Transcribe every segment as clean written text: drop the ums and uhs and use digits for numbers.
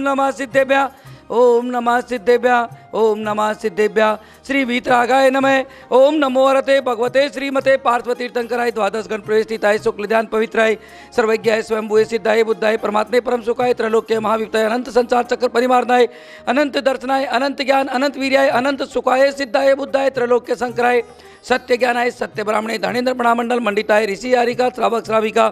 नमः सिद्धेभ्यः, ओम नमः सिद्धेभ्यः, ओम नमः सिद्धेभ्यः। श्री वीतरागाय नमः। ओम नमो हरते भगवते श्रीमते पार्श्वतीर्थंकराय द्वादश गण प्रवेशिताय शुक्लध्यान पवित्राय सर्वज्ञाय स्वयंभुवे सिद्धाय बुद्धाय परमात्मे परम सुखाय त्रैलोक्य महाविपताय अनंत संसार चक्र परिमार्णाय अनंत दर्शनाय अनंत ज्ञान अनंत वीर्याय अनंत सुखाय सिद्धाय बुद्धाय त्रैलोक्य शंकराय सत्य ज्ञानाय सत्य ब्राह्मणे धनेन्द्र प्रणामंडल मंडिताय ऋषि आरिका श्रावक श्राविका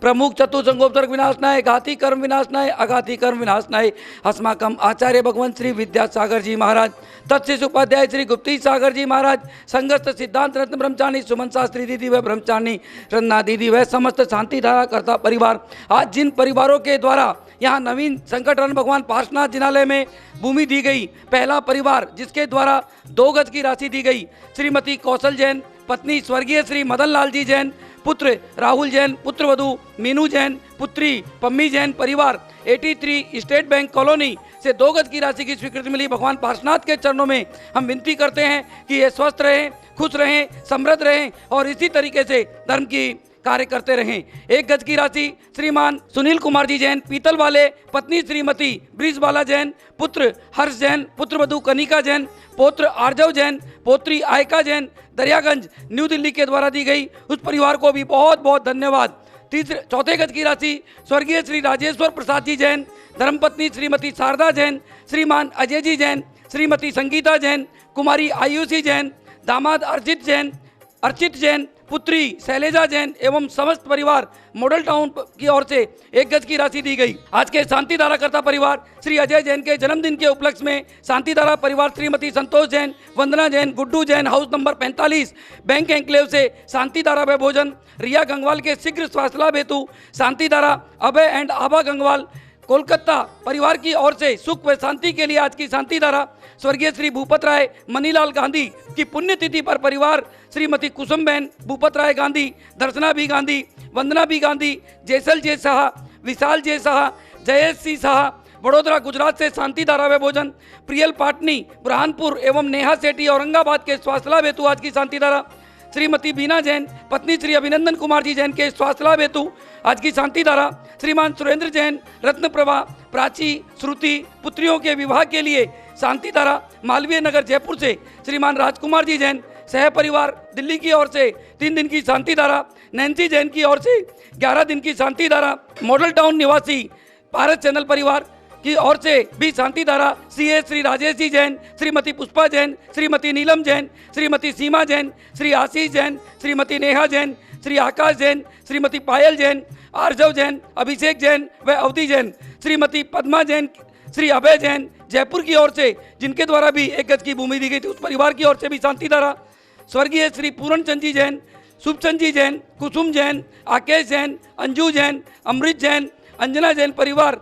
प्रमुख चतुर्संगोपसर्ग विनाशनाय घाती कर्म विनाशनाय अघाती कर्म विनाशनाय अस्माकम आचार्य भगवंत श्री विद्यासागर जी महाराज तत्शिष उपाध्याय श्री गुप्ती सागर जी महाराज संगस्त सिद्धांत रत्न ब्रह्मचारी सुमन शास्त्री दीदी व ब्रह्मचारी रन्ना दीदी व समस्त शांति धारा करता परिवार। आज जिन परिवारों के द्वारा यहाँ नवीन संकटहरण भगवान पार्श्वनाथ जिनालय में भूमि दी गई, पहला परिवार जिसके द्वारा 2 गज की राशि दी गई, श्रीमती कौशल जैन, पत्नी स्वर्गीय श्री मदन लाल जी जैन, पुत्र राहुल जैन, पुत्र वधु मीनू जैन, पुत्री पम्मी जैन, परिवार 83 स्टेट बैंक कॉलोनी से 2 गज की राशि की स्वीकृति मिली। भगवान पार्श्वनाथ के चरणों में हम विनती करते हैं कि ये स्वस्थ रहें, खुश रहें, समृद्ध रहें और इसी तरीके से धर्म की कार्य करते रहें। 1 गज की राशि श्रीमान सुनील कुमार जी जैन पीतल वाले, पत्नी श्रीमती ब्रिजबाला जैन, पुत्र हर्ष जैन, पुत्र वधु कनिका जैन, पौत्र आर्जव जैन, पौत्री आयका जैन, दरियागंज न्यू दिल्ली के द्वारा दी गई। उस परिवार को भी बहुत बहुत धन्यवाद। 4 गज की राशि स्वर्गीय श्री राजेश्वर प्रसाद जी जैन, धर्मपत्नी श्रीमती शारदा जैन, श्रीमान अजय जी जैन, श्रीमती संगीता जैन, कुमारी आयुषी जैन, दामाद अर्चित जैन, पुत्री शैलेजा जैन एवं समस्त परिवार मॉडल टाउन की ओर से 1 गज की राशि दी गई। आज के शांति धारा करता परिवार श्री अजय जैन के जन्मदिन के उपलक्ष्य में शांति धारा परिवार Shrimati Santosh Jain, Vandana Jain, Guddu Jain, house number 45 bank enclave से शांति धारा व भोजन, रिया गंगवाल के शीघ्र स्वास्थ्य लाभ हेतु शांति धारा अभय एंड आभा गंगवाल कोलकाता परिवार की ओर से सुख व शांति के लिए आज की शांति धारा स्वर्गीय श्री भूपत राय मनीलाल गांधी की पुण्यतिथि पर परिवार श्रीमती कुसुम बहन भूपत राय गांधी, दर्शना बी गांधी, वंदना बी गांधी, जैसल जे शाह, विशाल जे शाह, जयेश सी शाह वडोदरा गुजरात से शांति धारा व भोजन, प्रियल पाटनी बुरहानपुर एवं नेहा सेठी औरंगाबाद के स्वास्थ्य लाभ हेतु आज की शांति धारा श्रीमती बीना जैन पत्नी श्री अभिनंदन कुमार जी जैन के स्वास्थ्य लाभ हेतु आज की शांति धारा श्रीमान सुरेंद्र जैन, रत्न प्रभा, प्राची, श्रुति पुत्रियों के विवाह के लिए शांति धारा मालवीय नगर जयपुर से श्रीमान राजकुमार जी जैन सह परिवार दिल्ली की ओर से 3 दिन की शांति धारा, नैन्सी जैन की ओर से 11 दिन की शांति धारा, मॉडल टाउन निवासी भारत चैनल परिवार की ओर से भी शांति धारा सीए श्री राजेश जी जैन, श्रीमती पुष्पा जैन, श्रीमती नीलम जैन, श्रीमती सीमा जैन, श्री आशीष जैन, श्रीमती नेहा जैन, श्री आकाश जैन, श्रीमती पायल जैन, आर्जव जैन, अभिषेक जैन व अवधि जैन, श्रीमती पद्मा जैन, श्री अभय जैन जयपुर की ओर से जिनके द्वारा भी 1 गज की भूमि दी गई थी उस परिवार की ओर से भी शांति धारा स्वर्गीय श्री पूरण चंद जी जैन, शुभचंद जी जैन, कुसुम जैन, आकेश जैन, अंजू जैन, अमृत जैन, अंजना जैन परिवार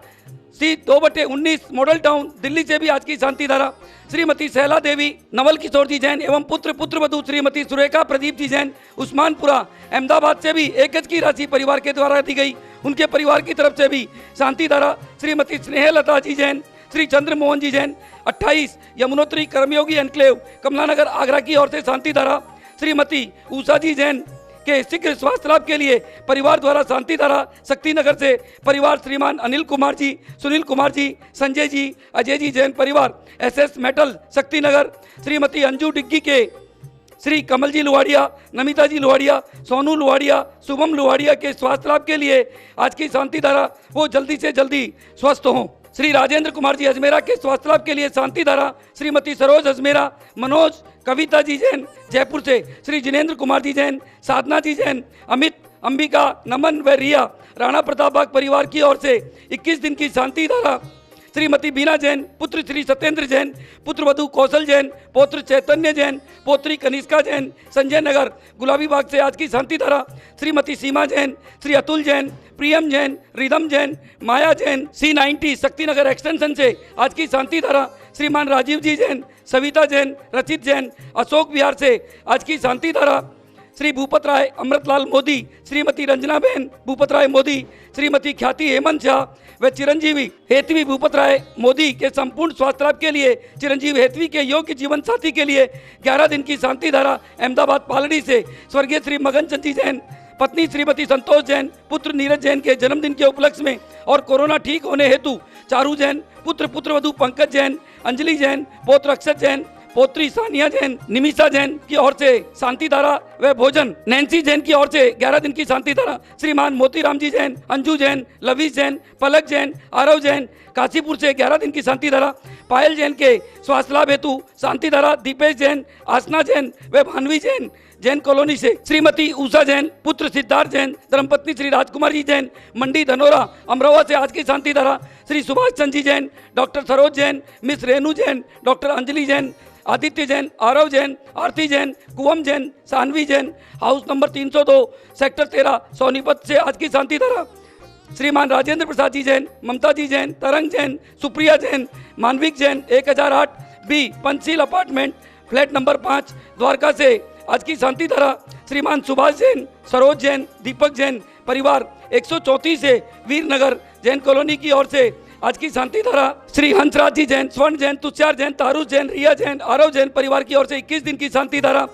सी 2/19 मॉडल टाउन दिल्ली से भी आज की शांति धारा श्रीमती शैला देवी, नवल किशोर जी जैन एवं पुत्र वधु श्रीमती सुरेखा प्रदीप जी जैन उस्मानपुरा अहमदाबाद से भी 1 गज की राशि परिवार के द्वारा दी गई। उनके परिवार की तरफ से भी शांति धारा श्रीमती स्नेहलता जी जैन, श्री चंद्रमोहन जी जैन 28 यमुनोत्री कर्मयोगी एनक्लेव कमलानगर आगरा की ओर से शांति धारा श्रीमती उषा जी जैन के शीघ्र स्वास्थ्य लाभ के लिए परिवार द्वारा शांति धारा शक्ति नगर से परिवार श्रीमान अनिल कुमार जी, सुनील कुमार जी, संजय जी, अजय जी जैन परिवार एसएस मेटल शक्ति नगर, श्रीमती अंजू डिग्गी के श्री कमल जी लुवाड़िया, नमिता जी लुवाड़िया, सोनू लुवाड़िया, शुभम लुवाड़िया के स्वास्थ्य लाभ के लिए आज की शांति धारा वो जल्दी से जल्दी स्वस्थ हों। श्री राजेंद्र कुमार जी अजमेरा के स्वास्थ्य लाभ के लिए शांति धारा श्रीमती सरोज अजमेरा, मनोज कविता जी जैन जयपुर से, श्री जिनेंद्र कुमार जी जैन, साधना जी जैन, अमित, अंबिका, नमन व रिया राणा प्रताप बाग परिवार की ओर से 21 दिन की शांति धारा श्रीमती बीना जैन, पुत्र श्री सत्येंद्र जैन, पुत्र वधु कौशल जैन, पौत्र चैतन्य जैन, पौत्री कनिष्का जैन, संजय नगर गुलाबी बाग से आज की शांति धारा श्रीमती सीमा जैन, श्री अतुल जैन, प्रियम जैन, रिदम जैन, माया जैन C90 शक्तिनगर एक्सटेंशन से आज की शांति धारा श्रीमान राजीव जी जैन, सविता जैन, रचित जैन अशोक विहार से आज की शांति धारा श्री भूपत राय अमृतलाल मोदी, श्रीमती रंजना बहन भूपत राय मोदी, श्रीमती ख्याति हेमंत झा व चिरंजीवी हेतवी भूपत राय मोदी के संपूर्ण स्वास्थ्य लाभ के लिए चिरंजीवी हेतवी के योग्य जीवन साथी के लिए 11 दिन की शांति धारा अहमदाबाद पालड़ी से स्वर्गीय श्री मगन चंद जी जैन पत्नी श्रीमती संतोष जैन, पुत्र नीरज जैन के जन्मदिन के उपलक्ष्य में और कोरोना ठीक होने हेतु चारू जैन, पुत्र पुत्रवधू पंकज जैन, अंजलि जैन, पौत्र अक्षत जैन, पौत्री सानिया जैन, निमिषा जैन की ओर से शांति धारा व भोजन, नैन्सी जैन की ओर से 11 दिन की शांति धारा, श्रीमान मोतीराम जी जैन, अंजू जैन, लवीश जैन, पलक जैन, आरव जैन, काशीपुर से 11 दिन की शांति धारा, पायल जैन के स्वास्थ्य लाभ हेतु शांति धारा, दीपेश जैन, आसना जैन व भानवी जैन जैन कॉलोनी से, श्रीमती उषा जैन, पुत्र सिद्धार्थ जैन, धर्मपत्नी श्री राजकुमारी जैन, मंडी धनोरा अमरोहा से आज की शांति धारा, Shri Subhash Chand ji Jain, doctor Saroj Jain, miss Renu Jain, doctor Anjali Jain, Aditya Jain, Aarav Jain, Aarti Jain, Kuvam Jain, Saanvi Jain, house number 302 sector 13 Sonipat से आज की शांति धारा, श्रीमान राजेंद्र प्रसाद जी जैन, ममता ji Jain, Tarang Jain, Supriya Jain, Manvik Jain 1008 B Panchsheel apartment flat number 5 Dwarka से आज की शांति धारा, श्रीमान सुभाष जैन, सरोज जैन, दीपक जैन परिवार 134 से वीरनगर जैन कॉलोनी की ओर से आज की शांति धारा, श्री हंसराज जी जैन, स्वर्ण जैन, तुषार जैन, तारुष जैन, रिया जैन, आरव जैन परिवार की ओर से 21 दिन की शांति धारा,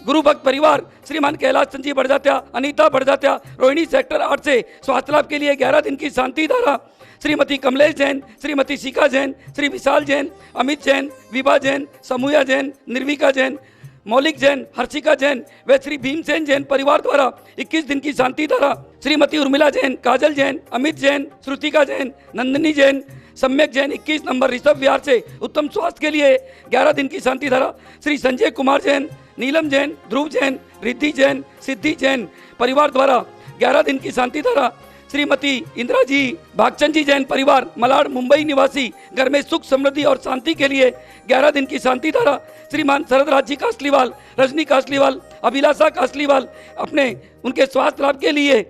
गुरु भक्त परिवार श्रीमान कैलाश चंद जी बढ़जात्या, अनीता बढ़जात्या, रोहिणी सेक्टर 8 से स्वास्थ्य लाभ के लिए 11 दिन की शांति धारा, श्रीमती कमलेश जैन, श्रीमती शिखा जैन, श्री विशाल जैन, अमित जैन, विभा जैन, समूया जैन, निर्विका जैन, मौलिक जैन, हर्षिका जैन व श्री भीमसेन जैन परिवार द्वारा 21 दिन की शांति धारा, श्रीमती उर्मिला जैन, काजल जैन, अमित जैन, श्रुतिका जैन, नंदिनी जैन, सम्यक जैन 21 नंबर ऋषभ विहार से उत्तम स्वास्थ्य के लिए 11 दिन की शांति धारा, श्री संजय कुमार जैन, नीलम जैन, ध्रुव जैन, रिद्धि जैन, सिद्धि जैन परिवार द्वारा 11 दिन की शांति धारा, श्रीमती इंदिरा जी भागचंद जी जैन परिवार मलाड मुंबई निवासी घर में सुख समृद्धि और शांति के लिए 11 दिन की शांति धारा, श्रीमान शरद राज जी कासलीवाल, रजनी कासलीवाल, अभिलाषा कासलीवाल अपने उनके स्वास्थ्य लाभ के लिए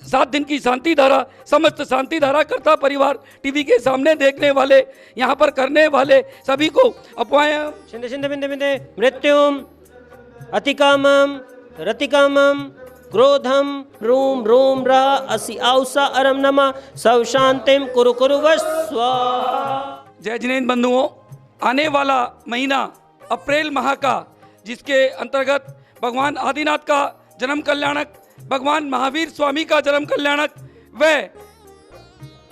7 दिन की शांति धारा, समस्त शांति धारा कर्ता परिवार, टीवी के सामने देखने वाले, यहाँ पर करने वाले सभी को अपोयम शिंदे शिंदे बिंदे बिंदे मृत्युम अतिकामम रतिकामम क्रोधम रूम रोम रा असि औसा अरम नमा सब शांतिम कुरु कुरु वस्व। जय जिनेन्द्र बंधुओं, आने वाला महीना अप्रैल माह का, जिसके अंतर्गत भगवान आदिनाथ का जन्म कल्याणक, भगवान महावीर स्वामी का जन्म कल्याणक व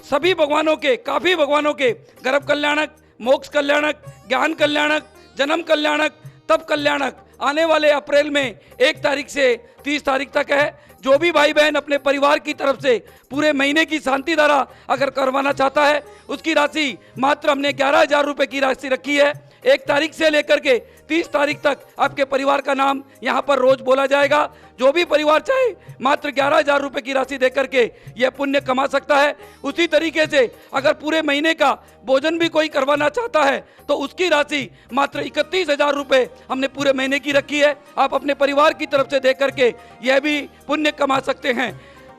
सभी भगवानों के, काफी भगवानों के गर्भ कल्याणक, मोक्ष कल्याणक, ज्ञान कल्याणक, जन्म कल्याणक, तप कल्याणक आने वाले अप्रैल में 1 तारीख से 30 तारीख तक है। जो भी भाई बहन अपने परिवार की तरफ से पूरे महीने की शांति धारा अगर करवाना चाहता है, उसकी राशि मात्र हमने 11,000 रुपये की राशि रखी है। 1 तारीख से लेकर के 30 तारीख तक आपके परिवार का नाम यहाँ पर रोज बोला जाएगा। जो भी परिवार चाहे मात्र 11,000 रुपये की राशि देकर के यह पुण्य कमा सकता है। उसी तरीके से अगर पूरे महीने का भोजन भी कोई करवाना चाहता है तो उसकी राशि मात्र 31,000 रुपये हमने पूरे महीने की रखी है। आप अपने परिवार की तरफ से दे करके यह भी पुण्य कमा सकते हैं।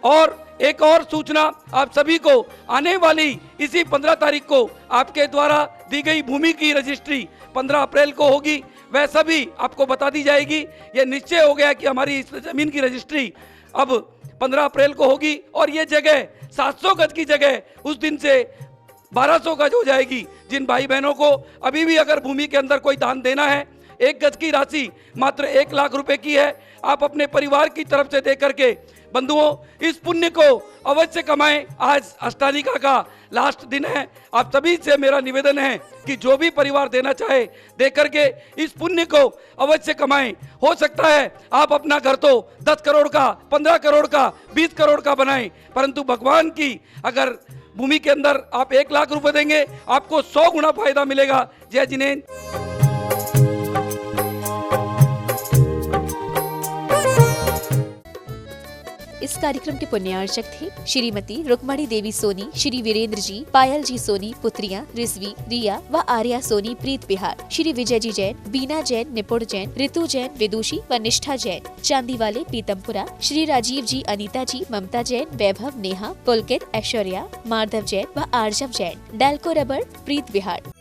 और एक और सूचना आप सभी को, आने वाली इसी 15 तारीख को आपके द्वारा दी गई भूमि की रजिस्ट्री 15 अप्रैल को होगी। वह सभी आपको बता दी जाएगी। यह निश्चय हो गया कि हमारी इस जमीन की रजिस्ट्री अब 15 अप्रैल को होगी और ये जगह 700 गज की जगह उस दिन से 1200 गज हो जाएगी। जिन भाई बहनों को अभी भी अगर भूमि के अंदर कोई दान देना है, 1 गज की राशि मात्र 1 लाख रुपए की है। आप अपने परिवार की तरफ से दे करके बंधुओं इस पुण्य को अवश्य कमाएं। आज अष्टानिका का लास्ट दिन है। आप सभी से मेरा निवेदन है कि जो भी परिवार देना चाहे दे करके इस पुण्य को अवश्य कमाएं। हो सकता है आप अपना घर तो 10 करोड़ का, 15 करोड़ का, 20 करोड़ का बनाएं, परंतु भगवान की अगर भूमि के अंदर आप 1 लाख रुपए देंगे, आपको 100 गुना फायदा मिलेगा। जय जिनेन्द्र। इस कार्यक्रम के पुण्यार्चक थे श्रीमती रुक्मणी देवी सोनी, श्री वीरेंद्र जी, पायल जी सोनी, पुत्रियां रिजवी, रिया व आर्या सोनी प्रीत बिहार, श्री विजय जी जैन, बीना जैन, निपुण जैन, ऋतु जैन, विदुषी व निष्ठा जैन, चांदीवाले पीतमपुरा, श्री राजीव जी, अनीता जी, ममता जैन, वैभव, नेहा, पुलकित, ऐश्वर्या, माधव जैन व आर्जव जैन, डेल्को रबर प्रीत बिहार।